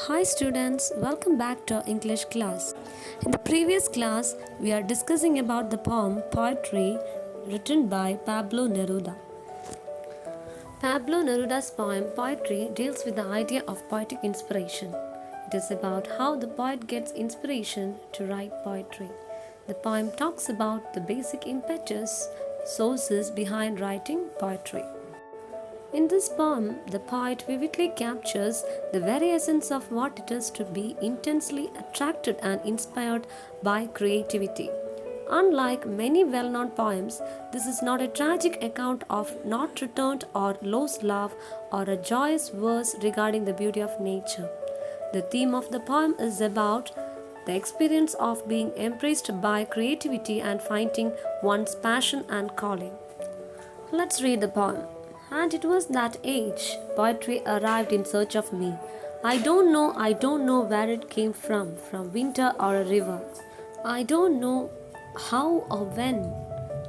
Hi students, welcome back to our English class. In the previous class, we are discussing about the poem Poetry written by Pablo Neruda. Pablo Neruda's poem Poetry deals with the idea of poetic inspiration. It is about how the poet gets inspiration to write poetry. The poem talks about the basic impetus, sources behind writing poetry. In this poem, the poet vividly captures the very essence of what it is to be intensely attracted and inspired by creativity. Unlike many well known poems, this is not a tragic account of not returned or lost love or a joyous verse regarding the beauty of nature. The theme of the poem is about the experience of being embraced by creativity and finding one's passion and calling. Let's read the poem. And it was that age poetry arrived in search of me. I don't know where it came from winter or a river. I don't know how or when.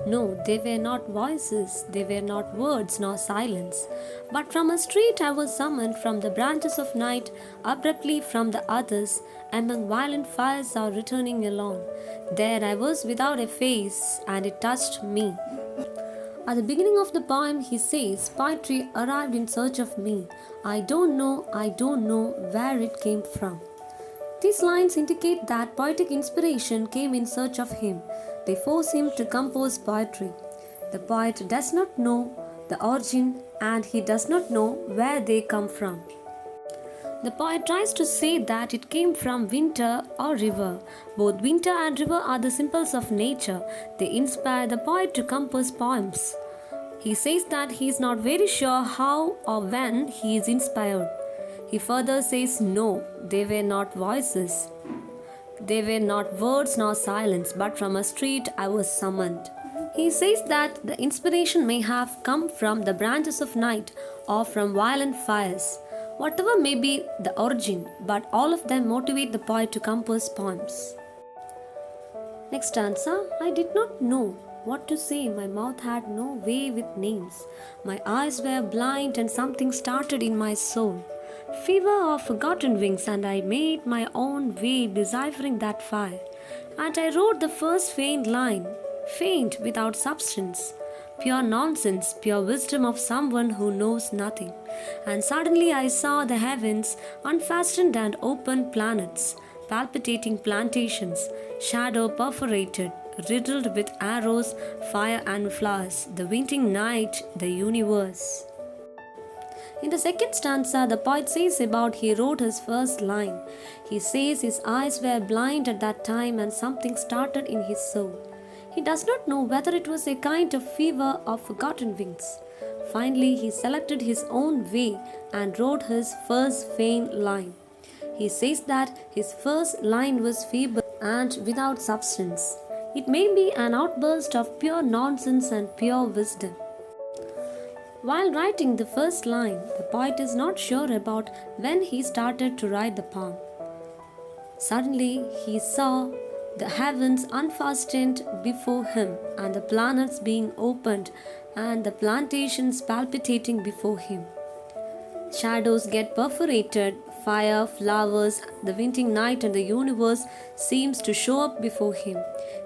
No, they were not voices, they were not words nor silence. But from a street I was summoned from the branches of night, abruptly from the others, among violent fires or returning alone. There I was without a face, and it touched me. At the beginning of the poem, he says, Poetry arrived in search of me. I don't know where it came from. These lines indicate that poetic inspiration came in search of him. They force him to compose poetry. The poet does not know the origin and he does not know where they come from. The poet tries to say that it came from winter or river. Both winter and river are the symbols of nature. They inspire the poet to compose poems. He says that he is not very sure how or when he is inspired. He further says, No, they were not voices. They were not words nor silence, but from a street I was summoned. He says that the inspiration may have come from the branches of night or from violent fires. Whatever may be the origin, but all of them motivate the poet to compose poems. Next stanza. I did not know what to say. My mouth had no way with names. My eyes were blind and something started in my soul. Fever of forgotten wings, and I made my own way deciphering that fire. And I wrote the first faint line, faint without substance. Pure nonsense, pure wisdom of someone who knows nothing. And suddenly I saw the heavens, unfastened and open planets, palpitating plantations, shadow perforated, riddled with arrows, fire and flowers, the winting night, the universe. In the second stanza, the poet says about he wrote his first line. He says his eyes were blind at that time and something started in his soul. He does not know whether it was a kind of fever of forgotten wings. Finally, he selected his own way and wrote his first faint line. He says that his first line was feeble and without substance. It may be an outburst of pure nonsense and pure wisdom. While writing the first line, the poet is not sure about when he started to write the poem. Suddenly, he saw the heavens unfastened before him, and the planets being opened, and the plantations palpitating before him. Shadows get perforated, fire, flowers, the winting night, and the universe seems to show up before him.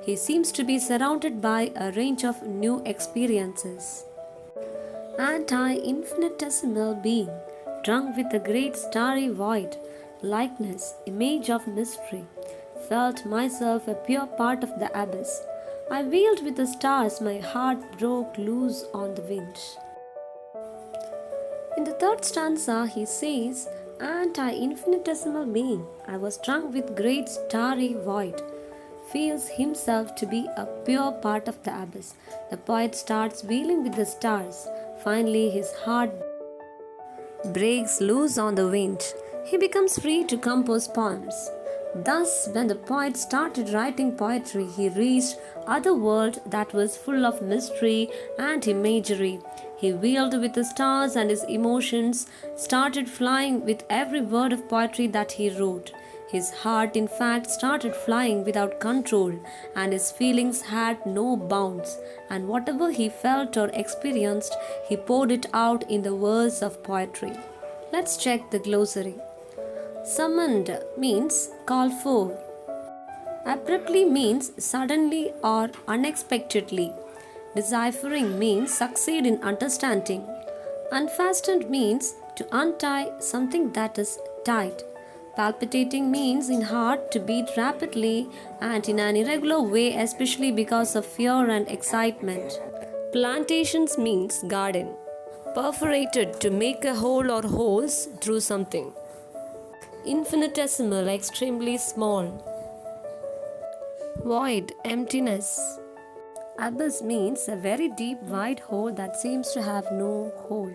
He seems to be surrounded by a range of new experiences. Anti-infinitesimal being, drunk with the great starry void, likeness, image of mystery, felt myself a pure part of the abyss. I wheeled with the stars, my heart broke loose on the wind. In the third stanza, he says, Anti-infinitesimal being, I was drunk with great starry void, feels himself to be a pure part of the abyss. The poet starts wheeling with the stars. Finally, his heart breaks loose on the wind. He becomes free to compose poems. Thus, when the poet started writing poetry, he reached other world that was full of mystery and imagery. He wheeled with the stars and his emotions started flying with every word of poetry that he wrote. His heart, in fact, started flying without control, and his feelings had no bounds. And whatever he felt or experienced, he poured it out in the verse of poetry. Let's check the glossary. Summoned means call for. Abruptly means suddenly or unexpectedly. Deciphering means succeed in understanding. Unfastened means to untie something that is tight. Palpitating means in heart to beat rapidly and in an irregular way, especially because of fear and excitement. Plantations means garden. Perforated to make a hole or holes through something. Infinitesimal, extremely small. Void, emptiness. Abyss means a very deep, wide hole that seems to have no hole.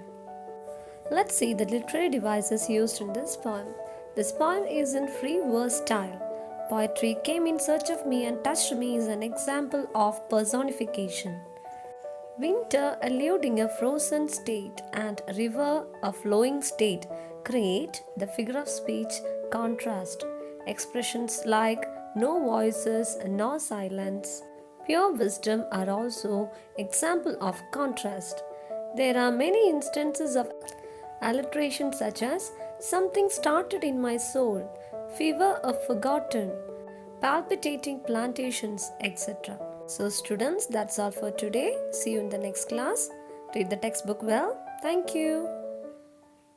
Let's see the literary devices used in this poem. This poem is in free verse style. Poetry came in search of me and touched me is an example of personification. Winter, alluding a frozen state, and river, a flowing state, create the figure of speech contrast. Expressions like no voices nor silence, pure wisdom are also example of contrast. There are many instances of alliteration such as something started in my soul, fever of forgotten, palpitating plantations, etc. So students, that's all for today. See you in the next class. Read the textbook well. Thank you.